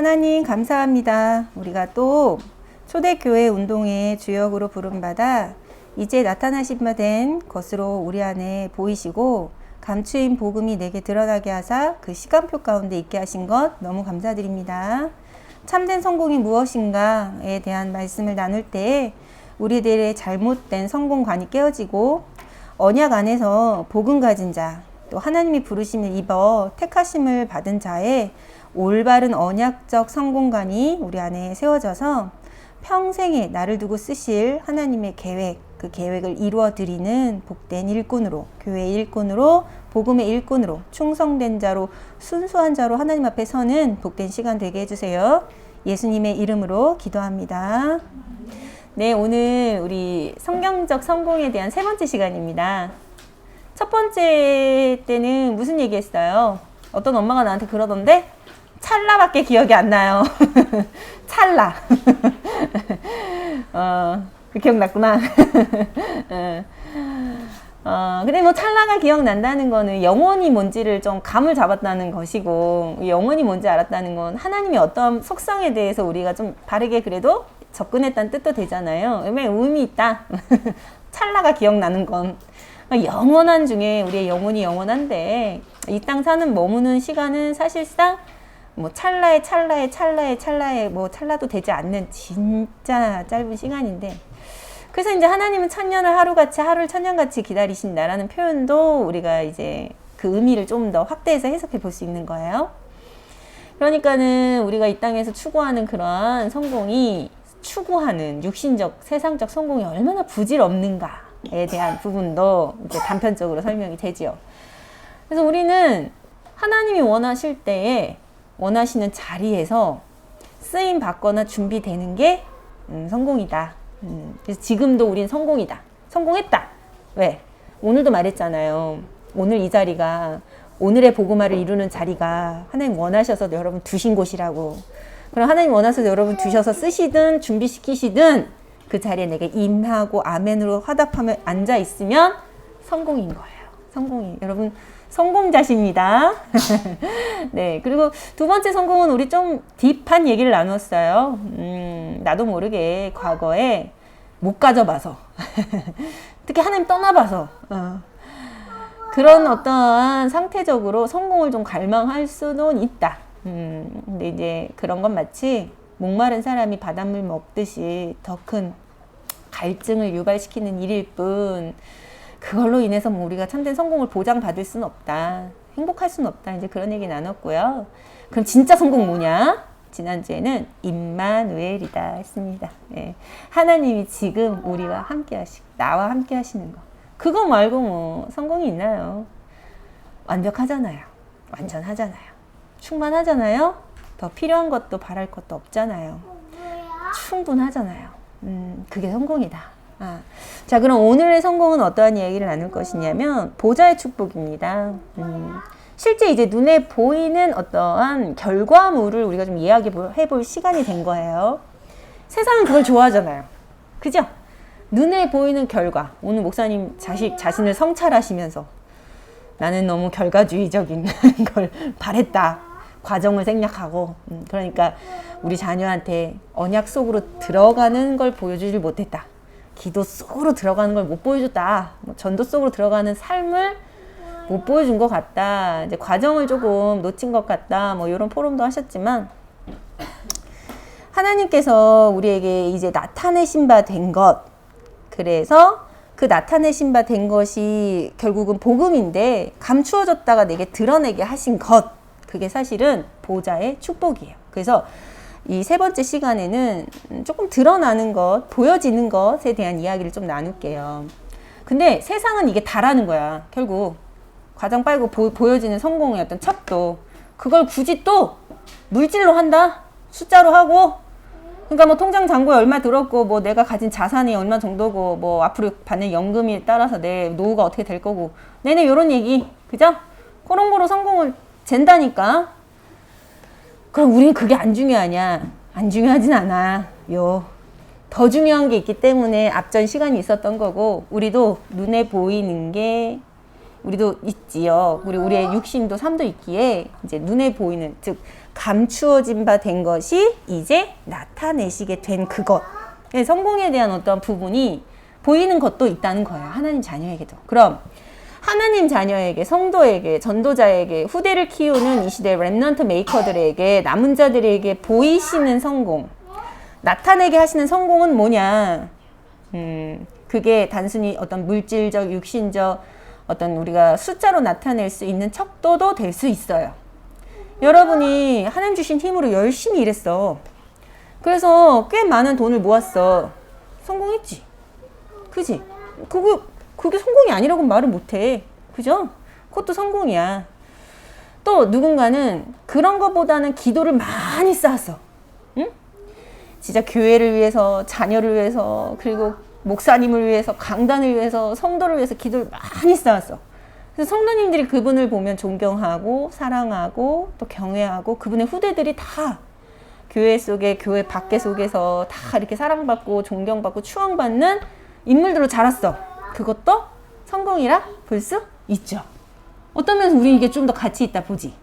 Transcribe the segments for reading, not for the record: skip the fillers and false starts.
하나님 감사합니다. 우리가 또 초대교회 운동의 주역으로 부름받아 이제 나타나신 바 된 것으로 우리 안에 보이시고 감추인 복음이 내게 드러나게 하사 그 시간표 가운데 있게 하신 것 너무 감사드립니다. 참된 성공이 무엇인가에 대한 말씀을 나눌 때 우리들의 잘못된 성공관이 깨어지고 언약 안에서 복음 가진 자, 또 하나님이 부르심을 입어 택하심을 받은 자의 올바른 언약적 성공관이 우리 안에 세워져서 평생에 나를 두고 쓰실 하나님의 계획, 그 계획을 이루어 드리는 복된 일꾼으로, 교회의 일꾼으로, 복음의 일꾼으로, 충성된 자로, 순수한 자로 하나님 앞에 서는 복된 시간 되게 해주세요. 예수님의 이름으로 기도합니다. 네, 오늘 우리 성경적 성공에 대한 세 번째 시간입니다. 첫 번째 때는 무슨 얘기 했어요? 어떤 엄마가 나한테 그러던데? 찰나밖에 기억이 안 나요. 찰나. 기억났구나. 근데 뭐 찰나가 기억난다는 거는 영원히 뭔지를 좀 감을 잡았다는 것이고, 영원히 뭔지 알았다는 건 하나님의 어떤 속성에 대해서 우리가 좀 바르게 그래도 접근했다는 뜻도 되잖아요. 의미 있다. 찰나가 기억나는 건. 영원한 중에 우리의 영혼이 영원한데, 이 땅 사는 머무는 시간은 사실상 뭐 찰나에 뭐 찰나도 되지 않는 진짜 짧은 시간인데, 그래서 이제 하나님은 천년을 하루같이, 하루를 천년같이 기다리신다라는 표현도 우리가 이제 그 의미를 좀 더 확대해서 해석해 볼 수 있는 거예요. 그러니까는 우리가 이 땅에서 추구하는 그러한 성공이 추구하는 육신적, 세상적 성공이 얼마나 부질없는가에 대한 부분도 이제 단편적으로 설명이 되지요. 그래서 우리는 하나님이 원하실 때에 원하시는 자리에서 쓰임 받거나 준비되는 게 성공이다. 그래서 지금도 우린 성공이다. 성공했다. 왜? 오늘도 말했잖아요. 오늘 이 자리가, 오늘의 복음화를 이루는 자리가 하나님 원하셔서 여러분 두신 곳이라고. 그럼 하나님 원하셔서 여러분 두셔서 쓰시든 준비시키시든 그 자리에 내가 임하고 아멘으로 화답하며 앉아 있으면 성공인 거예요. 성공이. 여러분 성공자십니다. 네. 그리고 두 번째 성공은 우리 좀 딥한 얘기를 나눴어요. 나도 모르게 과거에 못 가져봐서 특히 하나님 떠나봐서 그런 어떠한 상태적으로 성공을 좀 갈망할 수는 있다. 근데 이제 그런 건 마치 목마른 사람이 바닷물 먹듯이 더 큰 갈증을 유발시키는 일일 뿐, 그걸로 인해서 뭐 우리가 참된 성공을 보장받을 수는 없다. 행복할 수는 없다. 이제 그런 얘기 나눴고요. 그럼 진짜 성공 뭐냐? 지난주에는 임마누엘이다 했습니다. 예. 하나님이 지금 우리와 함께 나와 함께 하시는 거. 그거 말고 뭐 성공이 있나요? 완벽하잖아요. 완전하잖아요. 충만하잖아요. 더 필요한 것도 바랄 것도 없잖아요. 충분하잖아요. 그게 성공이다. 자, 그럼 오늘의 성공은 어떠한 이야기를 나눌 것이냐면 보좌의 축복입니다. 실제 이제 눈에 보이는 어떠한 결과물을 우리가 좀 이야기해 볼 시간이 된 거예요. 세상은 그걸 좋아하잖아요. 그죠? 눈에 보이는 결과. 오늘 목사님 자신을 성찰하시면서 나는 너무 결과주의적인 걸 바랬다. 과정을 생략하고. 그러니까 우리 자녀한테 언약 속으로 들어가는 걸 보여주질 못했다. 기도 속으로 들어가는 걸 못 보여줬다. 뭐 전도 속으로 들어가는 삶을 못 보여준 것 같다. 이제 과정을 조금 놓친 것 같다. 뭐 이런 포럼도 하셨지만, 하나님께서 우리에게 이제 나타내신 바 된 것, 그래서 그 나타내신 바 된 것이 결국은 복음인데 감추어졌다가 내게 드러내게 하신 것, 그게 사실은 보좌의 축복이에요. 그래서 이 세 번째 시간에는 조금 드러나는 것, 보여지는 것에 대한 이야기를 좀 나눌게요. 근데 세상은 이게 다라는 거야. 결국 과정 빨고 보여지는 성공의 어떤 척도, 그걸 굳이 또 물질로 한다? 숫자로 하고, 그러니까 뭐 통장 잔고에 얼마 들었고, 뭐 내가 가진 자산이 얼마 정도고, 뭐 앞으로 받는 연금에 따라서 내 노후가 어떻게 될 거고, 내내 요런 얘기, 그죠? 그런 거로 성공을 잰다니까. 그럼 우린 그게 안 중요하냐? 안 중요하진 않아요. 더 중요한 게 있기 때문에 앞전 시간이 있었던 거고, 우리도 눈에 보이는 게 우리도 있지요. 우리의 육신도 삶도 있기에 이제 눈에 보이는, 즉 감추어진 바 된 것이 이제 나타내시게 된 그것. 성공에 대한 어떤 부분이 보이는 것도 있다는 거예요. 하나님 자녀에게도. 그럼 하나님 자녀에게, 성도에게, 전도자에게, 후대를 키우는 이 시대 렘넌트 메이커들에게, 남은 자들에게 보이시는 성공, 나타내게 하시는 성공은 뭐냐? 그게 단순히 어떤 물질적, 육신적, 어떤 우리가 숫자로 나타낼 수 있는 척도도 될 수 있어요. 여러분이 하나님 주신 힘으로 열심히 일했어. 그래서 꽤 많은 돈을 모았어. 성공했지? 그지? 그게 성공이 아니라고 말을 못해. 그죠? 그것도 성공이야. 또 누군가는 그런 것보다는 기도를 많이 쌓았어. 응? 진짜 교회를 위해서, 자녀를 위해서, 그리고 목사님을 위해서, 강단을 위해서, 성도를 위해서 기도를 많이 쌓았어. 그래서 성도님들이 그분을 보면 존경하고 사랑하고 또 경외하고, 그분의 후대들이 다 교회 속에, 교회 밖에 속에서 다 이렇게 사랑받고 존경받고 추앙받는 인물들로 자랐어. 그것도 성공이라 볼 수 있죠. 어떤 면에서 우리 이게 좀 더 가치 있다 보지.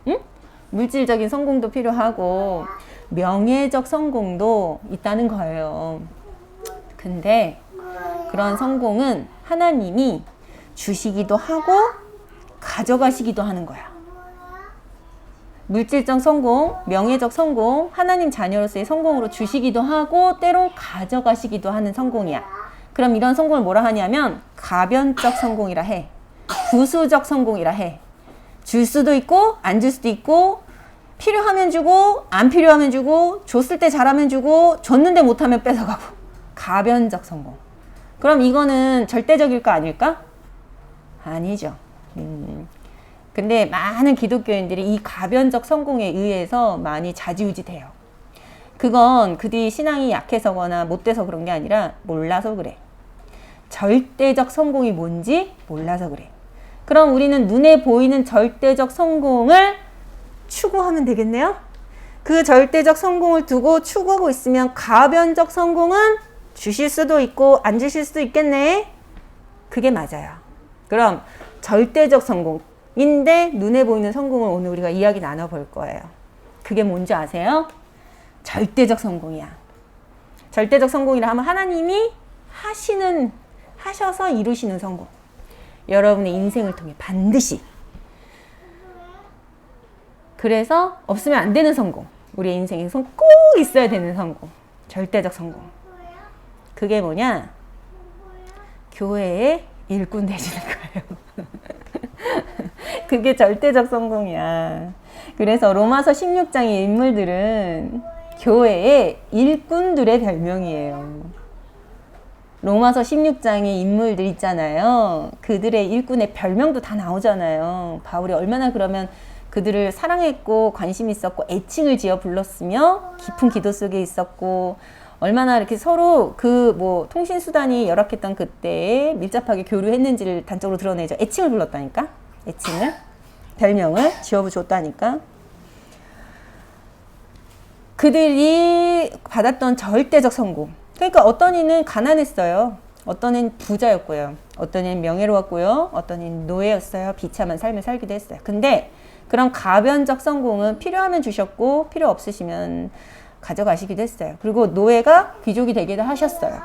응? 물질적인 성공도 필요하고 명예적 성공도 있다는 거예요. 근데 그런 성공은 하나님이 주시기도 하고 가져가시기도 하는 거야. 물질적 성공, 명예적 성공, 하나님 자녀로서의 성공으로 주시기도 하고 때론 가져가시기도 하는 성공이야. 그럼 이런 성공을 뭐라 하냐면 가변적 성공이라 해. 부수적 성공이라 해. 줄 수도 있고 안 줄 수도 있고, 필요하면 주고 안 필요하면 주고, 줬을 때 잘하면 주고 줬는데 못하면 뺏어가고. 가변적 성공. 그럼 이거는 절대적일까 아닐까? 아니죠. 근데 많은 기독교인들이 이 가변적 성공에 의해서 많이 좌지우지 돼요. 그건 그들이 신앙이 약해서거나 못돼서 그런 게 아니라 몰라서 그래. 절대적 성공이 뭔지 몰라서 그래. 그럼 우리는 눈에 보이는 절대적 성공을 추구하면 되겠네요. 그 절대적 성공을 두고 추구하고 있으면 가변적 성공은 주실 수도 있고 안 주실 수도 있겠네. 그게 맞아요. 그럼 절대적 성공인데 눈에 보이는 성공을 오늘 우리가 이야기 나눠볼 거예요. 그게 뭔지 아세요? 절대적 성공이야. 절대적 성공이라 하면 하나님이 하셔서 이루시는 성공. 여러분의 인생을 통해 반드시. 그래서 없으면 안 되는 성공. 우리의 인생에서 꼭 있어야 되는 성공. 절대적 성공. 그게 뭐냐? 교회의 일꾼 되시는 거예요. 그게 절대적 성공이야. 그래서 로마서 16장의 인물들은 교회의 일꾼들의 별명이에요. 로마서 16장의 인물들 있잖아요. 그들의 일꾼의 별명도 다 나오잖아요. 바울이 얼마나 그러면 그들을 사랑했고 관심 있었고 애칭을 지어 불렀으며 깊은 기도 속에 있었고, 얼마나 이렇게 서로 통신수단이 열악했던 그때에 밀접하게 교류했는지를 단적으로 드러내죠. 애칭을 불렀다니까. 애칭을, 별명을 지어줬다니까. 그들이 받았던 절대적 성공. 그러니까 어떤 이는 가난했어요. 어떤 이는 부자였고요. 어떤 이는 명예로웠고요. 어떤 이는 노예였어요. 비참한 삶을 살기도 했어요. 근데 그런 가변적 성공은 필요하면 주셨고 필요 없으시면 가져가시기도 했어요. 그리고 노예가 귀족이 되기도 하셨어요.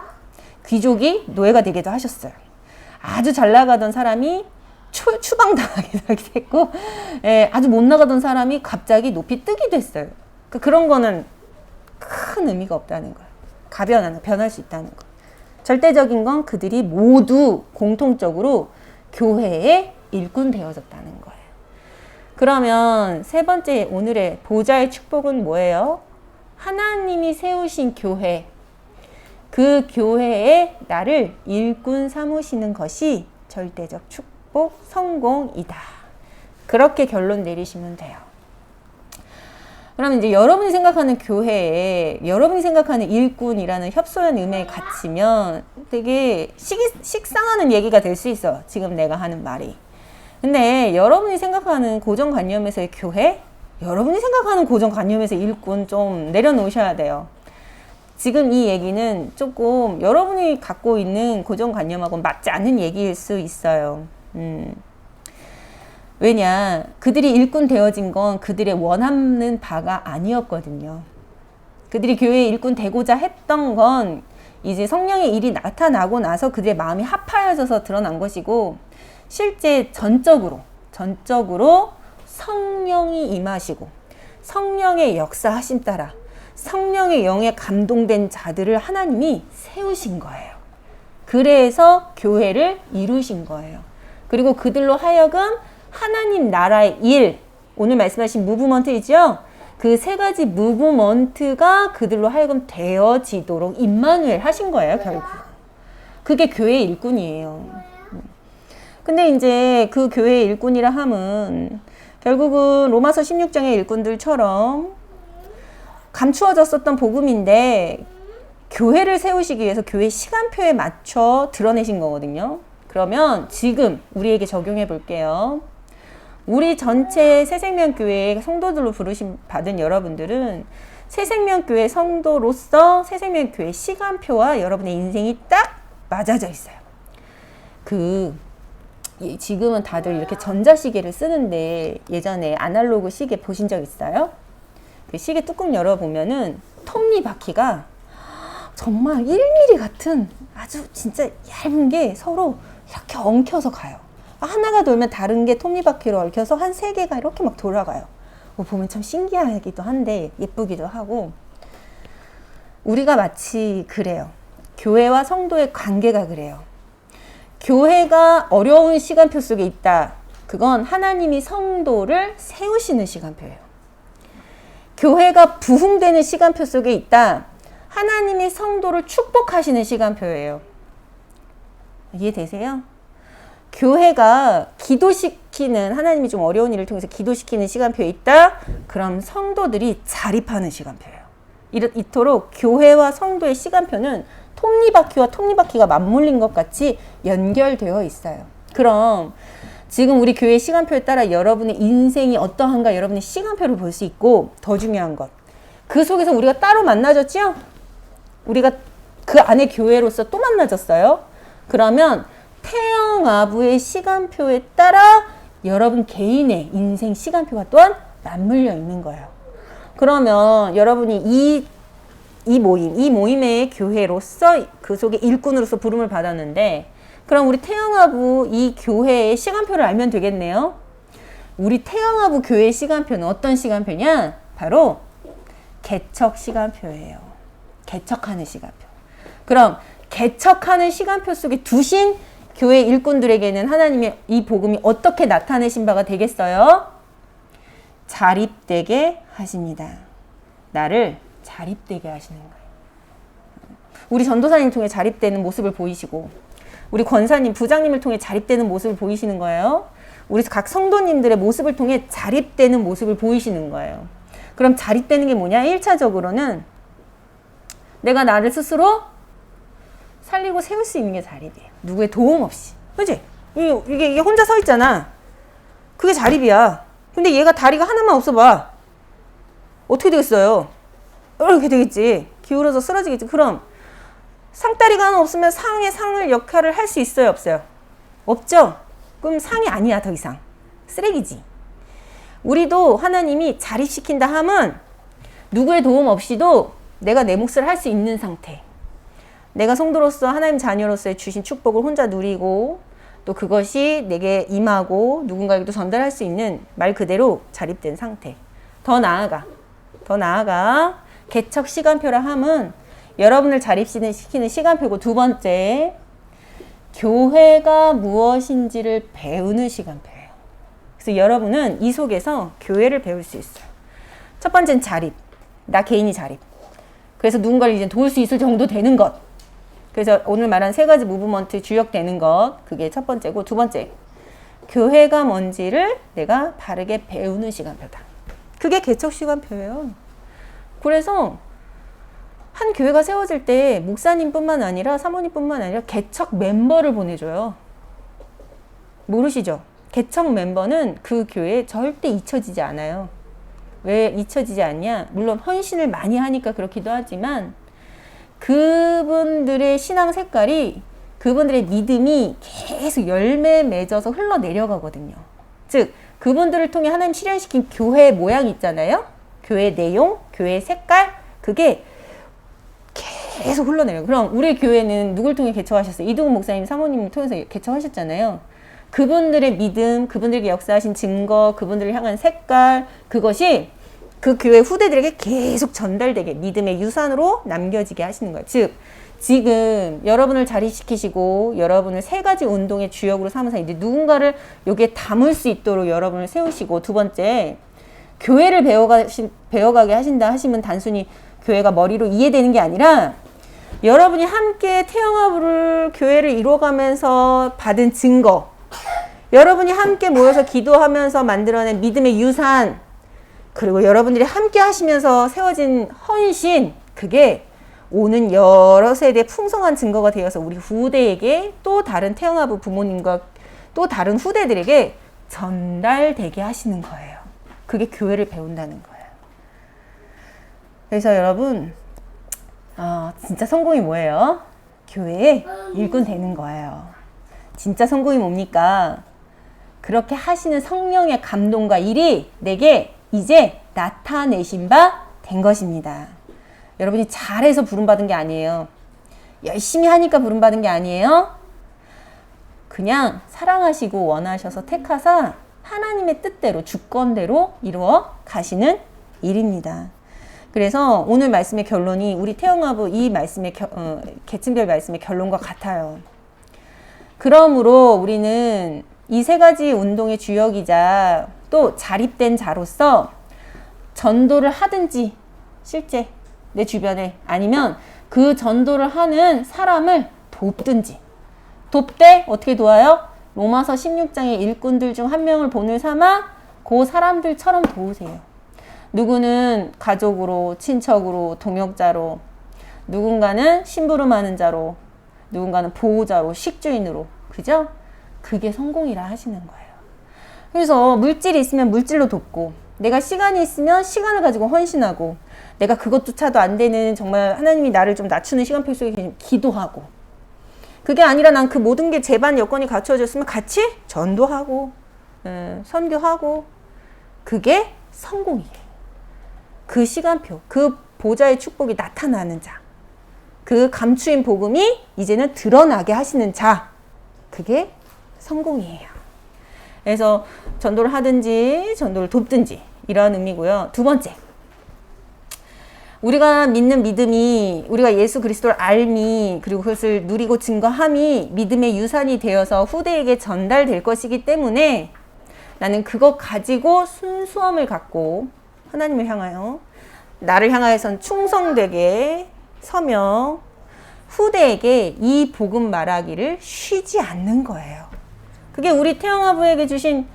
귀족이 노예가 되기도 하셨어요. 아주 잘 나가던 사람이 추방당하기도 했고, 아주 못 나가던 사람이 갑자기 높이 뜨기도 했어요. 그러니까 그런 거는 큰 의미가 없다는 거예요. 변할 수 있다는 거. 절대적인 건 그들이 모두 공통적으로 교회의 일꾼 되어졌다는 거예요. 그러면 세 번째 오늘의 보좌의 축복은 뭐예요? 하나님이 세우신 교회, 그 교회에 나를 일꾼 삼으시는 것이 절대적 축복, 성공이다. 그렇게 결론 내리시면 돼요. 그러면 이제 여러분이 생각하는 교회에 여러분이 생각하는 일꾼이라는 협소한 의미에 갇히면 되게 식상하는 얘기가 될 수 있어. 지금 내가 하는 말이. 근데 여러분이 생각하는 고정관념에서의 교회, 여러분이 생각하는 고정관념에서의 일꾼 좀 내려놓으셔야 돼요. 지금 이 얘기는 조금 여러분이 갖고 있는 고정관념하고는 맞지 않는 얘기일 수 있어요. 왜냐? 그들이 일꾼 되어진 건 그들의 원하는 바가 아니었거든요. 그들이 교회의 일꾼 되고자 했던 건 이제 성령의 일이 나타나고 나서 그들의 마음이 합하여져서 드러난 것이고, 실제 전적으로 성령이 임하시고 성령의 역사하심 따라 성령의 영에 감동된 자들을 하나님이 세우신 거예요. 그래서 교회를 이루신 거예요. 그리고 그들로 하여금 하나님 나라의 일, 오늘 말씀하신 무브먼트이죠? 그 세 가지 무브먼트가 그들로 하여금 되어지도록 임마누엘 하신 거예요, 결국. 그게 교회의 일꾼이에요. 근데 이제 그 교회의 일꾼이라 함은 결국은 로마서 16장의 일꾼들처럼 감추어졌었던 복음인데 교회를 세우시기 위해서 교회 시간표에 맞춰 드러내신 거거든요. 그러면 지금 우리에게 적용해 볼게요. 우리 전체 새생명교회 성도들로 부르심 받은 여러분들은 새생명교회 성도로서 새생명교회 시간표와 여러분의 인생이 딱 맞아져 있어요. 지금은 다들 이렇게 전자시계를 쓰는데 예전에 아날로그 시계 보신 적 있어요? 그 시계 뚜껑 열어보면은 톱니바퀴가 정말 1mm 같은 아주 진짜 얇은 게 서로 이렇게 엉켜서 가요. 하나가 돌면 다른 게 톱니바퀴로 얽혀서 한 3개가 이렇게 막 돌아가요. 보면 참 신기하기도 한데 예쁘기도 하고, 우리가 마치 그래요. 교회와 성도의 관계가 그래요. 교회가 어려운 시간표 속에 있다. 그건 하나님이 성도를 세우시는 시간표예요. 교회가 부흥되는 시간표 속에 있다. 하나님이 성도를 축복하시는 시간표예요. 이해되세요? 교회가 기도시키는, 하나님이 좀 어려운 일을 통해서 기도시키는 시간표에 있다. 그럼 성도들이 자립하는 시간표예요. 이토록 교회와 성도의 시간표는 톱니바퀴와 톱니바퀴가 맞물린 것 같이 연결되어 있어요. 그럼 지금 우리 교회 시간표에 따라 여러분의 인생이 어떠한가 여러분의 시간표를 볼 수 있고, 더 중요한 것, 그 속에서 우리가 따로 만나졌죠? 우리가 그 안에 교회로서 또 만나졌어요. 그러면 태영아부의 시간표에 따라 여러분 개인의 인생 시간표가 또한 맞물려 있는 거예요. 그러면 여러분이 이 모임의 교회로서 그 속에 일꾼으로서 부름을 받았는데, 그럼 우리 태영아부 이 교회의 시간표를 알면 되겠네요. 우리 태영아부 교회의 시간표는 어떤 시간표냐? 바로 개척 시간표예요. 개척하는 시간표. 그럼 개척하는 시간표 속에 두신 교회 일꾼들에게는 하나님의 이 복음이 어떻게 나타내신 바가 되겠어요? 자립되게 하십니다. 나를 자립되게 하시는 거예요. 우리 전도사님 통해 자립되는 모습을 보이시고, 우리 권사님, 부장님을 통해 자립되는 모습을 보이시는 거예요. 우리 각 성도님들의 모습을 통해 자립되는 모습을 보이시는 거예요. 그럼 자립되는 게 뭐냐? 1차적으로는 내가 나를 스스로 살리고 세울 수 있는 게 자립이에요. 누구의 도움 없이. 그치? 이게 혼자 서 있잖아. 그게 자립이야. 근데 얘가 다리가 하나만 없어 봐. 어떻게 되겠어요? 이렇게 되겠지. 기울어서 쓰러지겠지. 그럼 상다리가 하나 없으면 상을 역할을 할 수 있어요? 없어요? 없죠? 그럼 상이 아니야. 더 이상 쓰레기지. 우리도 하나님이 자립시킨다 함은 누구의 도움 없이도 내가 내 몫을 할 수 있는 상태, 내가 성도로서 하나님 자녀로서의 주신 축복을 혼자 누리고 또 그것이 내게 임하고 누군가에게도 전달할 수 있는, 말 그대로 자립된 상태. 더 나아가 개척 시간표라 함은 여러분을 자립시키는 시간표고, 두 번째, 교회가 무엇인지를 배우는 시간표예요. 그래서 여러분은 이 속에서 교회를 배울 수 있어요. 첫 번째는 자립. 나 개인이 자립. 그래서 누군가를 이제 도울 수 있을 정도 되는 것. 그래서 오늘 말한 3가지 무브먼트 주역되는 것. 그게 첫 번째고, 두 번째, 교회가 뭔지를 내가 바르게 배우는 시간표다. 그게 개척 시간표예요. 그래서 한 교회가 세워질 때 목사님뿐만 아니라 사모님뿐만 아니라 개척 멤버를 보내줘요. 모르시죠? 개척 멤버는 그 교회에 절대 잊혀지지 않아요. 왜 잊혀지지 않냐? 물론 헌신을 많이 하니까 그렇기도 하지만 그분들의 신앙 색깔이, 그분들의 믿음이 계속 열매 맺어서 흘러내려가거든요. 즉 그분들을 통해 하나님 실현시킨 교회 모양이 있잖아요. 교회 내용, 교회 색깔, 그게 계속 흘러내려요. 그럼 우리 교회는 누굴 통해 개척하셨어요? 이동훈 목사님 사모님을 통해서 개척하셨잖아요. 그분들의 믿음, 그분들에게 역사하신 증거, 그분들을 향한 색깔, 그것이 그 교회 후대들에게 계속 전달되게 믿음의 유산으로 남겨지게 하시는 거예요. 즉 지금 여러분을 자리시키시고 여러분을 세 가지 운동의 주역으로 삼아서 이제 누군가를 여기에 담을 수 있도록 여러분을 세우시고, 두 번째, 교회를 배워가게 하신다 하시면 단순히 교회가 머리로 이해되는 게 아니라 여러분이 함께 태영아부를 교회를 이루어가면서 받은 증거, 여러분이 함께 모여서 기도하면서 만들어낸 믿음의 유산, 그리고 여러분들이 함께 하시면서 세워진 헌신, 그게 오는 여러 세대의 풍성한 증거가 되어서 우리 후대에게, 또 다른 태영아부 부모님과 또 다른 후대들에게 전달되게 하시는 거예요. 그게 교회를 배운다는 거예요. 그래서 여러분, 진짜 성공이 뭐예요? 교회의 일꾼 되는 거예요. 진짜 성공이 뭡니까? 그렇게 하시는 성령의 감동과 일이 내게 이제 나타내신 바 된 것입니다. 여러분이 잘해서 부름받은 게 아니에요. 열심히 하니까 부름받은 게 아니에요. 그냥 사랑하시고 원하셔서 택하사 하나님의 뜻대로, 주권대로 이루어 가시는 일입니다. 그래서 오늘 말씀의 결론이 우리 태영아부 이 말씀의 계층별 말씀의 결론과 같아요. 그러므로 우리는 이 세 가지 운동의 주역이자 또 자립된 자로서 전도를 하든지 실제 내 주변에, 아니면 그 전도를 하는 사람을 돕든지, 돕되 어떻게 도와요? 로마서 16장의 일꾼들 중 한 명을 본을 삼아 그 사람들처럼 도우세요. 누구는 가족으로, 친척으로, 동역자로, 누군가는 심부름하는 자로, 누군가는 보호자로, 식주인으로, 그죠? 그게 성공이라 하시는 거예요. 그래서 물질이 있으면 물질로 돕고, 내가 시간이 있으면 시간을 가지고 헌신하고, 내가 그것조차도 안 되는 정말 하나님이 나를 좀 낮추는 시간표 속에 기도하고, 그게 아니라 난 그 모든 게 제반 여건이 갖춰졌으면 같이 전도하고 선교하고, 그게 성공이에요. 그 시간표, 그 보좌의 축복이 나타나는 자, 그 감추인 복음이 이제는 드러나게 하시는 자, 그게 성공이에요. 그래서 전도를 하든지 전도를 돕든지 이런 의미고요. 두 번째, 우리가 믿는 믿음이, 우리가 예수 그리스도를 알미, 그리고 그것을 누리고 증거함이 믿음의 유산이 되어서 후대에게 전달될 것이기 때문에 나는 그것 가지고 순수함을 갖고 하나님을 향하여, 나를 향하여선 충성되게 서며 후대에게 이 복음 말하기를 쉬지 않는 거예요. 그게 우리 태영아부에게 주신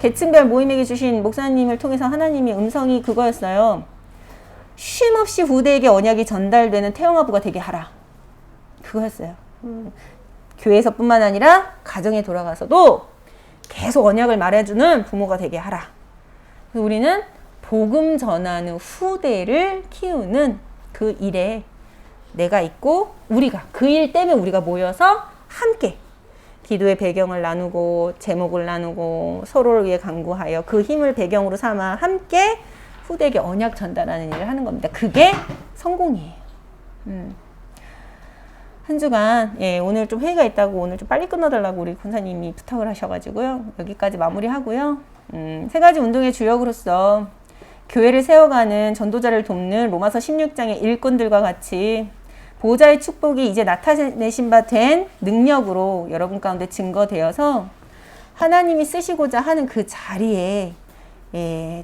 계층별 모임에게 주신 목사님을 통해서 하나님의 음성이 그거였어요. 쉼없이 후대에게 언약이 전달되는 태영아부가 되게 하라. 그거였어요. 교회에서뿐만 아니라 가정에 돌아가서도 계속 언약을 말해주는 부모가 되게 하라. 그래서 우리는 복음 전하는 후대를 키우는 그 일에 내가 있고, 우리가 그 일 때문에 우리가 모여서 함께 기도의 배경을 나누고 제목을 나누고 서로를 위해 간구하여 그 힘을 배경으로 삼아 함께 후대에게 언약 전달하는 일을 하는 겁니다. 그게 성공이에요. 한 주간 오늘 좀 회의가 있다고 오늘 좀 빨리 끝내달라고 우리 권사님이 부탁을 하셔가지고요. 여기까지 마무리하고요. 세 가지 운동의 주역으로서 교회를 세워가는 전도자를 돕는 로마서 16장의 일꾼들과 같이 보호자의 축복이 이제 나타내신 바 된 능력으로 여러분 가운데 증거되어서 하나님이 쓰시고자 하는 그 자리에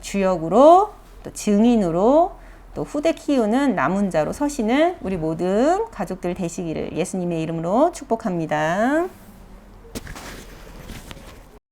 주역으로, 또 증인으로, 또 후대 키우는 남은 자로 서시는 우리 모든 가족들 되시기를 예수님의 이름으로 축복합니다.